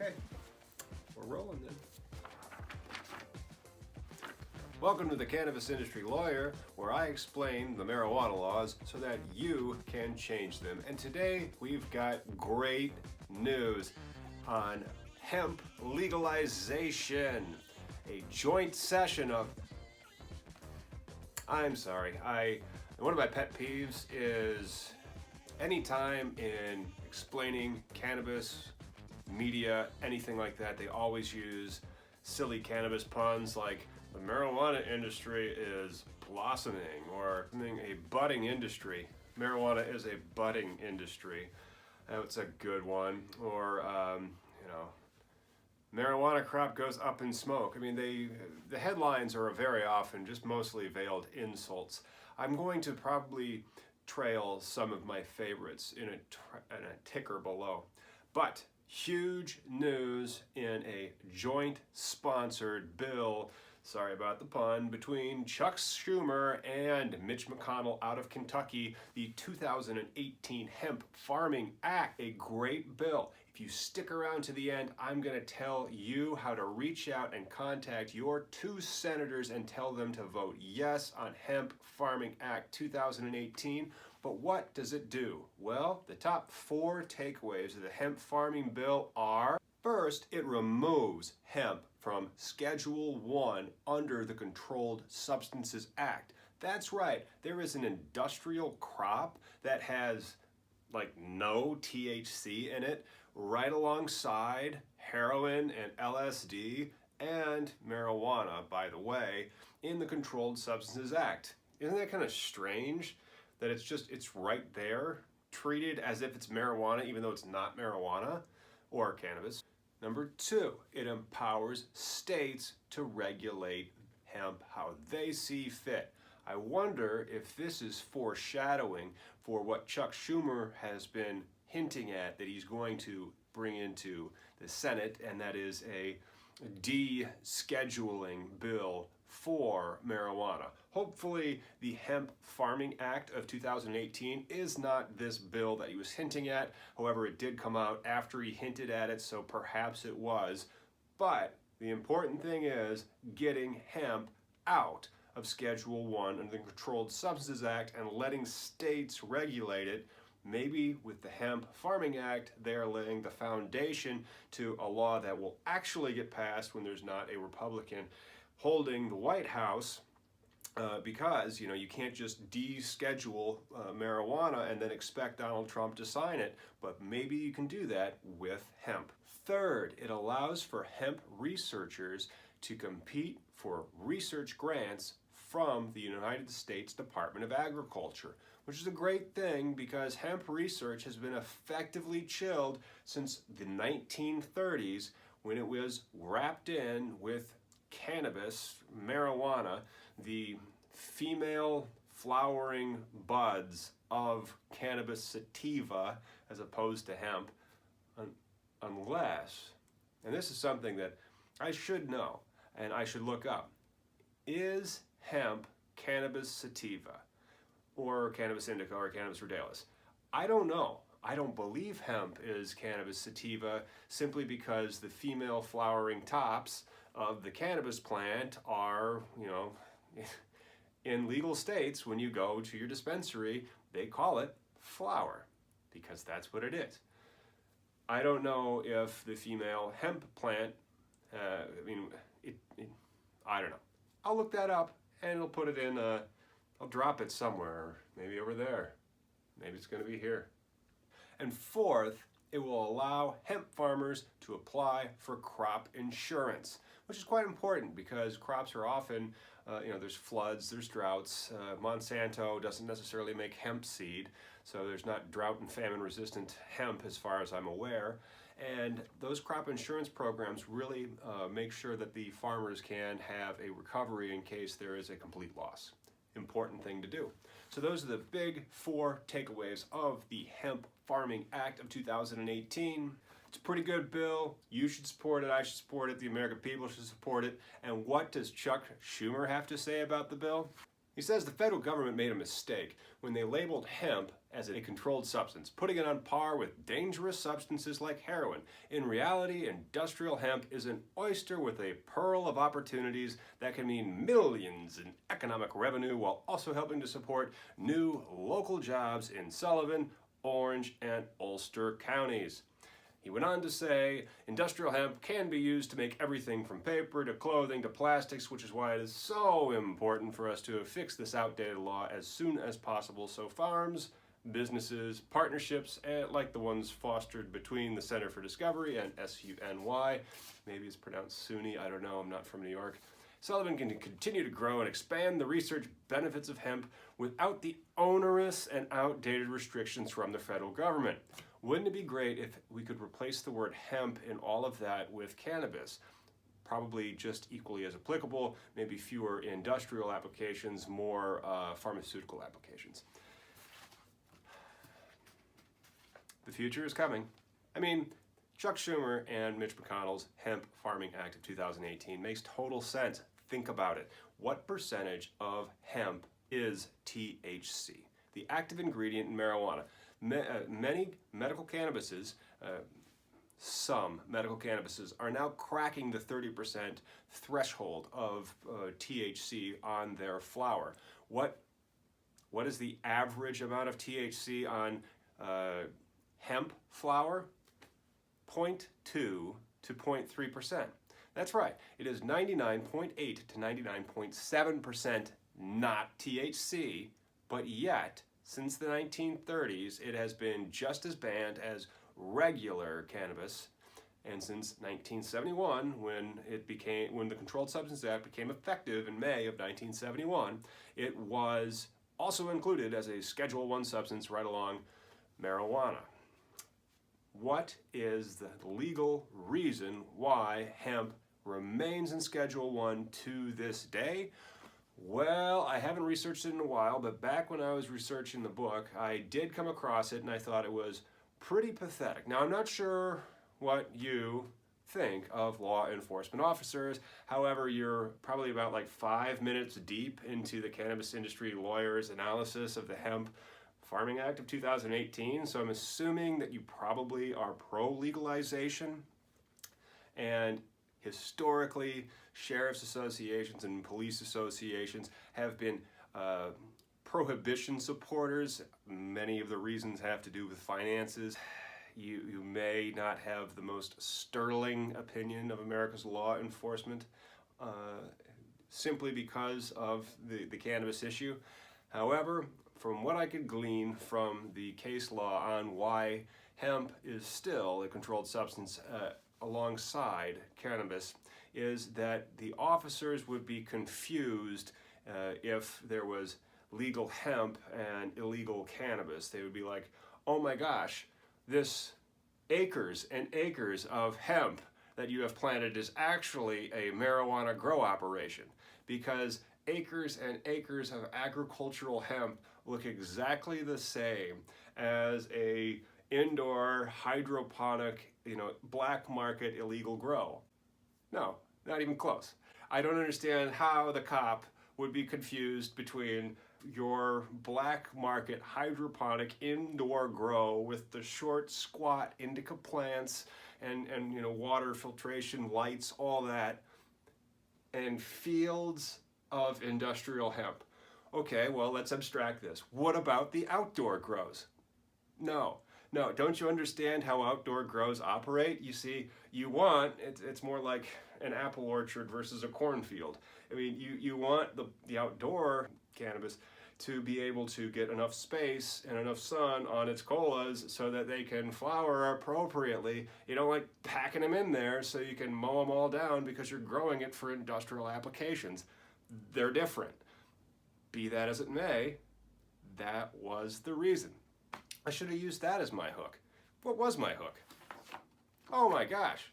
Okay, we're rolling then. Welcome to the Cannabis Industry Lawyer, where I explain the marijuana laws so that you can change them. And today we've got great news on hemp legalization. A joint session of... one of my pet peeves is anytime in explaining cannabis, media, anything like that, they always use silly cannabis puns like the marijuana industry is blossoming or a budding industry. Marijuana is a budding industry. That's a good one. Or, marijuana crop goes up in smoke. I mean, the headlines are very often just mostly veiled insults. I'm going to probably trail some of my favorites in a ticker below. But huge news in a joint sponsored bill, sorry about the pun, between Chuck Schumer and Mitch McConnell out of Kentucky, the 2018 Hemp Farming Act, a great bill. If you stick around to the end, I'm going to tell you how to reach out and contact your two senators and tell them to vote yes on Hemp Farming Act 2018. But what does it do? Well, the top 4 takeaways of the hemp farming bill are: first, it removes hemp from Schedule 1 under the Controlled Substances Act. That's right, there is an industrial crop that has like no THC in it, right alongside heroin and LSD and marijuana, by the way, in the Controlled Substances Act. Isn't that kind of strange that it's right there, treated as if it's marijuana even though it's not marijuana or cannabis? Number 2, it empowers states to regulate hemp how they see fit. I wonder if this is foreshadowing for what Chuck Schumer has been hinting at that he's going to bring into the Senate, and that is a descheduling bill for marijuana. Hopefully the Hemp Farming Act of 2018 is not this bill that he was hinting at. However, it did come out after he hinted at it, so perhaps it was. But the important thing is getting hemp out of Schedule 1 under the Controlled Substances Act and letting states regulate it. Maybe with the Hemp Farming Act, they're laying the foundation to a law that will actually get passed when there's not a Republican holding the White House, because you can't just deschedule marijuana and then expect Donald Trump to sign it, but maybe you can do that with hemp. Third, it allows for hemp researchers to compete for research grants from the United States Department of Agriculture, which is a great thing because hemp research has been effectively chilled since the 1930s when it was wrapped in with cannabis, marijuana, the female flowering buds of cannabis sativa as opposed to hemp, unless, and this is something that I should know and I should look up, is hemp cannabis sativa or cannabis indica or cannabis rudales? I don't know. I don't believe hemp is cannabis sativa simply because the female flowering tops of the cannabis plant are, in legal states, when you go to your dispensary, they call it flower because that's what it is. I don't know if the female hemp plant, I don't know. I'll look that up and it'll put it in, I'll drop it somewhere, maybe over there. Maybe it's going to be here. And fourth, it will allow hemp farmers to apply for crop insurance, which is quite important because crops are often, there's floods, there's droughts. Monsanto doesn't necessarily make hemp seed, so there's not drought and famine resistant hemp as far as I'm aware. And those crop insurance programs really make sure that the farmers can have a recovery in case there is a complete loss. Important thing to do. So those are the big 4 takeaways of the Hemp Farming Act of 2018. It's a pretty good bill. You should support it. I should support it. The American people should support it. And what does Chuck Schumer have to say about the bill? He says the federal government made a mistake when they labeled hemp as a controlled substance, putting it on par with dangerous substances like heroin. In reality, industrial hemp is an oyster with a pearl of opportunities that can mean millions in economic revenue while also helping to support new local jobs in Sullivan, Orange, and Ulster counties. He went on to say, industrial hemp can be used to make everything from paper to clothing to plastics, which is why it is so important for us to fix this outdated law as soon as possible so farms, businesses, partnerships, like the ones fostered between the Center for Discovery and SUNY, maybe it's pronounced SUNY, I don't know, I'm not from New York, Sullivan can continue to grow and expand the research benefits of hemp without the onerous and outdated restrictions from the federal government. Wouldn't it be great if we could replace the word hemp in all of that with cannabis? Probably just equally as applicable, maybe fewer industrial applications, more pharmaceutical applications. The future is coming. I mean, Chuck Schumer and Mitch McConnell's Hemp Farming Act of 2018 makes total sense. Think about it. What percentage of hemp is THC, the active ingredient in marijuana? Many medical cannabises, some medical cannabises, are now cracking the 30% threshold of THC on their flower. What is the average amount of THC on hemp flower? 0.2 to 0.3%. That's right. It is 99.8 to 99.7% not THC, but yet, since the 1930s, it has been just as banned as regular cannabis. And since 1971, when the Controlled Substances Act became effective in May of 1971, it was also included as a Schedule I substance right along marijuana. What is the legal reason why hemp remains in Schedule I to this day? Well, I haven't researched it in a while, but back when I was researching the book, I did come across it and I thought it was pretty pathetic. Now, I'm not sure what you think of law enforcement officers. However, you're probably about like 5 minutes deep into the cannabis industry lawyer's analysis of the Hemp Farming Act of 2018, so I'm assuming that you probably are pro-legalization. And historically, sheriff's associations and police associations have been prohibition supporters. Many of the reasons have to do with finances. You may not have the most sterling opinion of America's law enforcement simply because of the cannabis issue. However, from what I could glean from the case law on why hemp is still a controlled substance alongside cannabis, is that the officers would be confused if there was legal hemp and illegal cannabis. They would be like, oh my gosh, this acres and acres of hemp that you have planted is actually a marijuana grow operation, because acres and acres of agricultural hemp look exactly the same as a indoor hydroponic, black market illegal grow. No, not even close. I don't understand how the cop would be confused between your black market hydroponic indoor grow with the short, squat indica plants and water filtration lights, all that, and fields of industrial hemp. Okay, well, let's abstract this. What about the outdoor grows? No, don't you understand how outdoor grows operate? You see, it's more like an apple orchard versus a cornfield. I mean, you want the outdoor cannabis to be able to get enough space and enough sun on its colas so that they can flower appropriately. You don't like packing them in there so you can mow them all down because you're growing it for industrial applications. They're different. Be that as it may, that was the reason. I should have used that as my hook. What was my hook? Oh my gosh.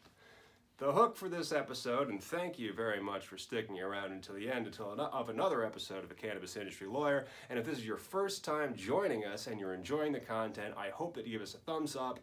The hook for this episode, and thank you very much for sticking around until the end of another episode of A Cannabis Industry Lawyer. And if this is your first time joining us and you're enjoying the content, I hope that you give us a thumbs up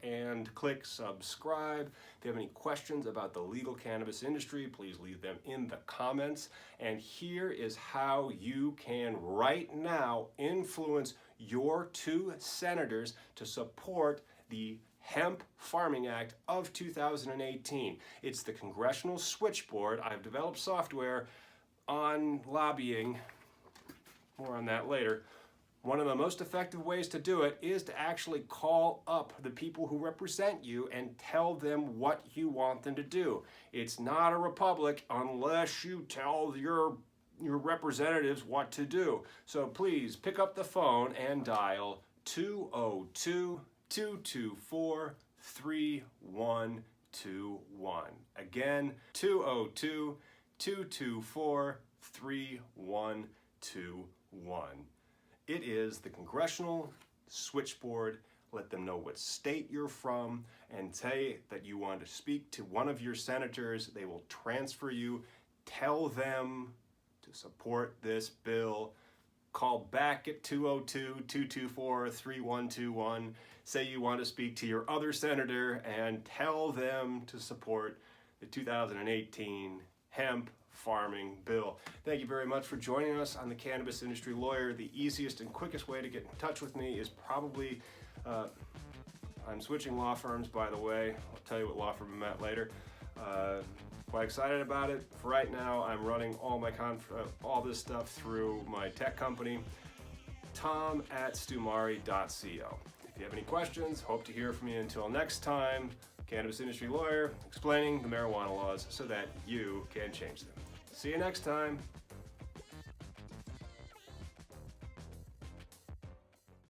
and click subscribe. If you have any questions about the legal cannabis industry, please leave them in the comments. And here is how you can right now influence your 2 senators to support the Hemp Farming Act of 2018. It's the Congressional Switchboard. I've developed software on lobbying, more on that later. One of the most effective ways to do it is to actually call up the people who represent you and tell them what you want them to do. It's not a republic unless you tell your representatives what to do. So please pick up the phone and dial 202-224-3121. Again, 202-224-3121. It is the Congressional Switchboard. Let them know what state you're from and say that you want to speak to one of your senators. They will transfer you. Tell them to support this bill. Call back at 202-224-3121. Say you want to speak to your other senator and tell them to support the 2018 Hemp Farming Bill. Thank you very much for joining us on the Cannabis Industry Lawyer. The easiest and quickest way to get in touch with me is probably, I'm switching law firms, by the way. I'll tell you what law firm I'm at later. Quite excited about it. For right now, I'm running all my all this stuff through my tech company, tom@stumari.co. If you have any questions, hope to hear from you. Until next time, Cannabis Industry Lawyer, explaining the marijuana laws so that you can change them. See you next time.